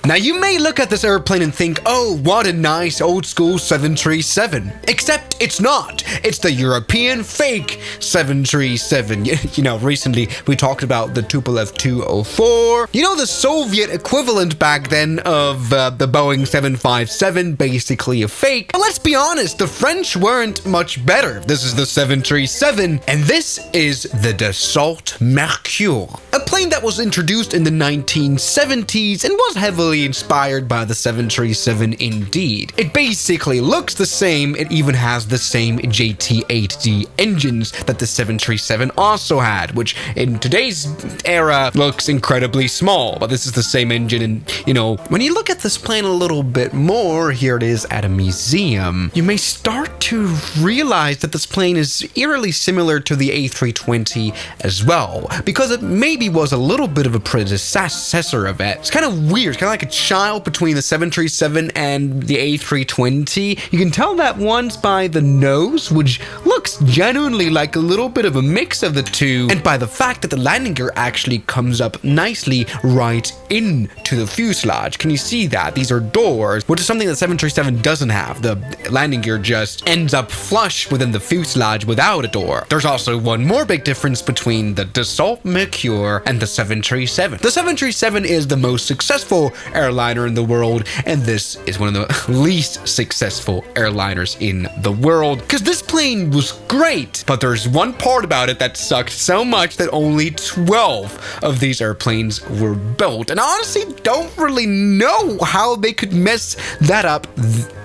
Now you may look at this airplane and think, oh, what a nice old school 737. Except it's not. It's the European fake 737. You know, recently we talked about the Tupolev 204. You know, the Soviet equivalent back then of the Boeing 757, basically a fake. But let's be honest, the French weren't much better. This is the 737, and this is the Dassault Mercure, a plane that was introduced in the 1970s and was heavily inspired by the 737 indeed. It basically looks the same. It even has the same JT8D engines that the 737 also had, which in today's era looks incredibly small, but this is the same engine. And you know, when you look at this plane a little bit more, here it is at a museum, you may start to realize that this plane is eerily similar to the A320 as well, because it maybe was a little bit of a predecessor of it. It's kind of weird, kind of like a child between the 737 and the A320. You can tell that once by the nose, which looks genuinely like a little bit of a mix of the two, and by the fact that the landing gear actually comes up nicely right into the fuselage. Can you see that? These are doors, which is something that 737 doesn't have. The landing gear just ends up flush within the fuselage without a door. There's also one more big difference between the Dassault Mercure and the 737. The 737 is the most successful airliner in the world, and this is one of the least successful airliners in the world, because this plane was great, but there's one part about it that sucked so much that only 12 of these airplanes were built, and I honestly don't really know how they could mess that up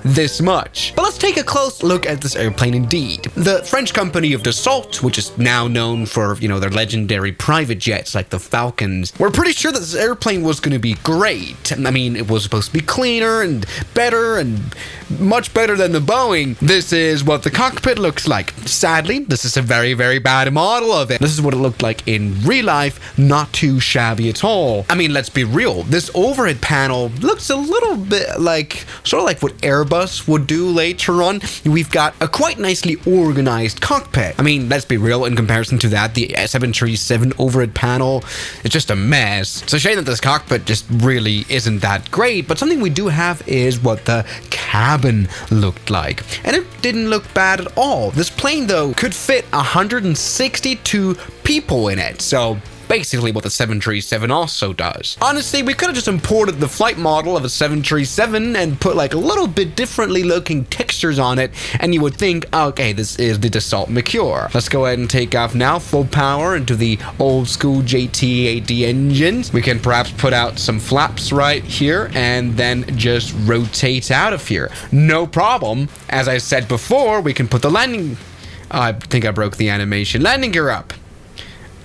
this much. But let's take a close look at this airplane indeed. The French company of Dassault, which is now known for, you know, their legendary private jets like the Falcons, we're pretty sure that this airplane was going to be great. I mean, it was supposed to be cleaner and better and much better than the Boeing. This is what the cockpit looks like. Sadly, this is a very, very bad model of it. This is what it looked like in real life. Not too shabby at all. I mean, let's be real. This overhead panel looks a little bit like, sort of like what Airbus would do later on. We've got a quite nicely organized cockpit. I mean, let's be real, in comparison to that, the 737 overhead panel, it's just a mess. It's a shame that this cockpit just really isn't that great, but something we do have is what the cabin looked like. And it didn't look bad at all. This plane, though, could fit 162 people in it, so basically what the 737 also does. Honestly, we could have just imported the flight model of a 737 and put like a little bit differently looking textures on it, and you would think, okay, this is the Dassault Mercure. Let's go ahead and take off now, full power into the old school JT8D engines. We can perhaps put out some flaps right here and then just rotate out of here. No problem. As I said before, we can put the landing... I think I broke the animation. Landing gear up.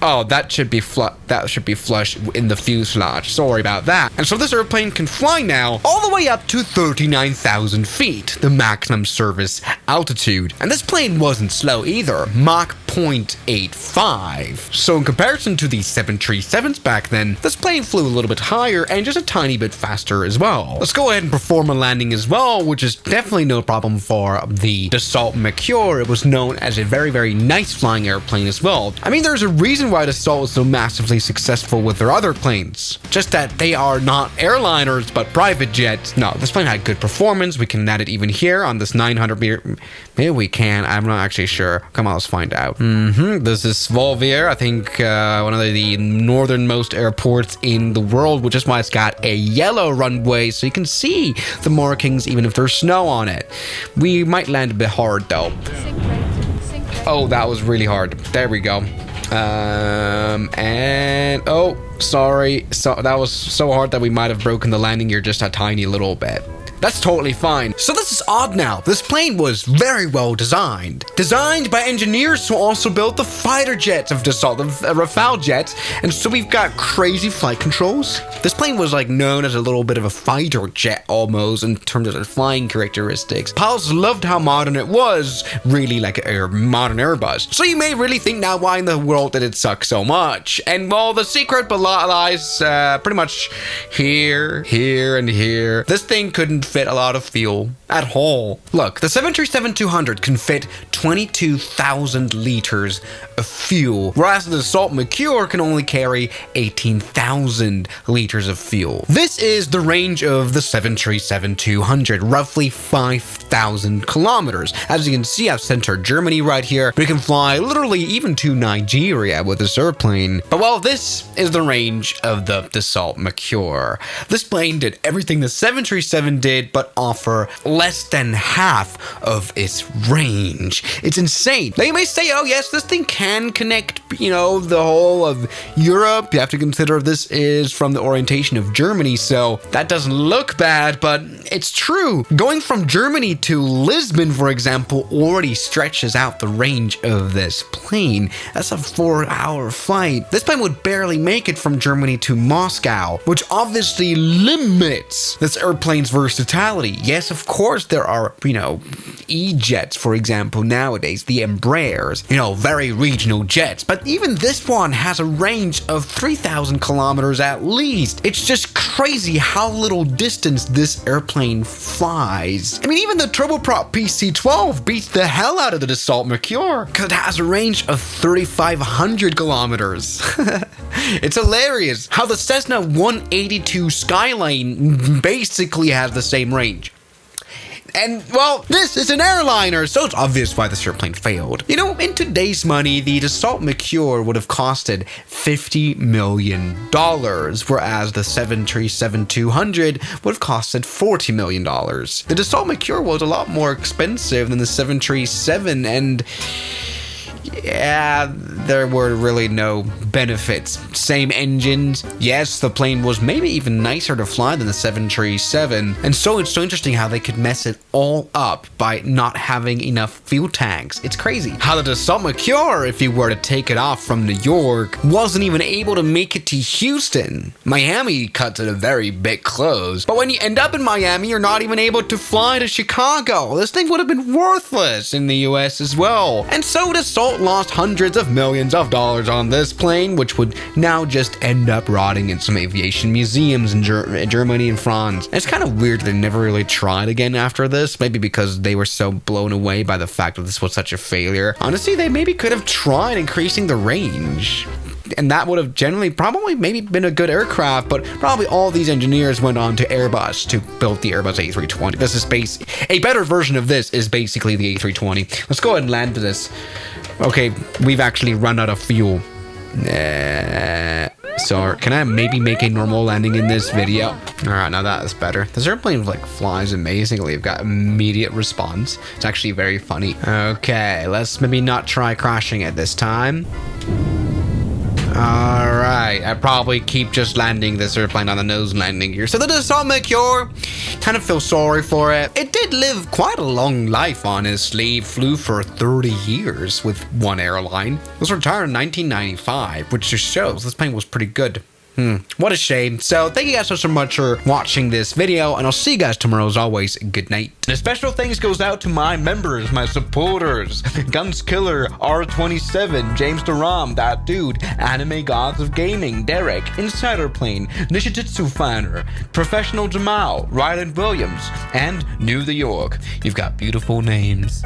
Oh, that should be flush in the fuselage. Sorry about that. And so this airplane can fly now all the way up to 39,000 feet, the maximum service altitude. And this plane wasn't slow either, Mach 0.85. So in comparison to the 737s back then, this plane flew a little bit higher and just a tiny bit faster as well. Let's go ahead and perform a landing as well, which is definitely no problem for the Dassault Mercure. It was known as a very, very nice flying airplane as well. I mean, there's a reason why Dassault is so massively successful with their other planes. Just that they are not airliners, but private jets. No, this plane had good performance. We can add it even here on this 900 meter. Maybe we can. I'm not actually sure. Come on, let's find out. This is Svolvær, I think one of the northernmost airports in the world, which is why it's got a yellow runway, so you can see the markings even if there's snow on it. We might land a bit hard though. Oh, that was really hard. There we go. And oh, sorry. So that was so hard that we might have broken the landing gear just a tiny little bit. That's totally fine. So this is odd now. This plane was very well designed. Designed by engineers who also built the fighter jets of Dassault, the Rafale jets. And so we've got crazy flight controls. This plane was like known as a little bit of a fighter jet almost in terms of its flying characteristics. Pilots loved how modern it was, really like a modern Airbus. So you may really think now, why in the world did it suck so much? And well, the secret lies pretty much here, here, and here. This thing couldn't fit a lot of fuel at all. Look, the 737-200 can fit 22,000 liters of fuel, whereas the Dassault Mercure can only carry 18,000 liters of fuel. This is the range of the 737-200, roughly 5,000 kilometers. As you can see, I've centered Germany right here. We can fly literally even to Nigeria with this airplane. But well, this is the range of the Dassault Mercure. This plane did everything the 737 did, but offer less than half of its range. It's insane. Now you may say, oh yes, this thing can connect, the whole of Europe. You have to consider this is from the orientation of Germany, so that doesn't look bad, but it's true. Going from Germany to Lisbon, for example, already stretches out the range of this plane. That's a 4-hour flight. This plane would barely make it from Germany to Moscow, which obviously limits this airplane's versatility. Yes, of course, there are, E-jets, for example, nowadays, the Embraers, very regional jets, but even this one has a range of 3,000 kilometers at least. It's just crazy how little distance this airplane flies. I mean, even the turboprop PC-12 beats the hell out of the Dassault Mercure because it has a range of 3,500 kilometers. It's hilarious how the Cessna 182 Skyline basically has the same range. And, well, this is an airliner, so it's obvious why this airplane failed. In today's money, the Dassault Mercure would have costed $50 million, whereas the 737-200 would have costed $40 million. The Dassault Mercure was a lot more expensive than the 737, and yeah, there were really no benefits. Same engines. Yes, the plane was maybe even nicer to fly than the 737. And so it's so interesting how they could mess it all up by not having enough fuel tanks. It's crazy. How the Dassault Mercure, if you were to take it off from New York, wasn't even able to make it to Houston. Miami cuts it a very bit close. But when you end up in Miami, you're not even able to fly to Chicago. This thing would have been worthless in the US as well. And so Dassault lost hundreds of millions of dollars on this plane, which would now just end up rotting in some aviation museums in Germany and France. And it's kind of weird they never really tried again after this, maybe because they were so blown away by the fact that this was such a failure. Honestly, they maybe could have tried increasing the range. And that would have generally probably maybe been a good aircraft, but probably all these engineers went on to Airbus to build the Airbus A320. This is a better version of this is basically the A320. Let's go ahead and land this. Okay, we've actually run out of fuel. So can I maybe make a normal landing in this video? All right, now that is better. This airplane flies amazingly. We've got immediate response. It's actually very funny. Okay, let's maybe not try crashing it this time. Alright, I probably keep just landing this airplane on the nose landing gear. So the Dassault Mercure, kind of feel sorry for it. It did live quite a long life, honestly. Flew for 30 years with one airline. It was retired in 1995, which just shows this plane was pretty good. What a shame. So thank you guys so much for watching this video, and I'll see you guys tomorrow. As always, good night. And a special thanks goes out to my members, my supporters: Guns Killer, R27, James Duram, That Dude, Anime Gods of Gaming, Derek, Insider Plane, Nishijitsu Fanner, Professional Jamal, Ryland Williams, and New the York. You've got beautiful names.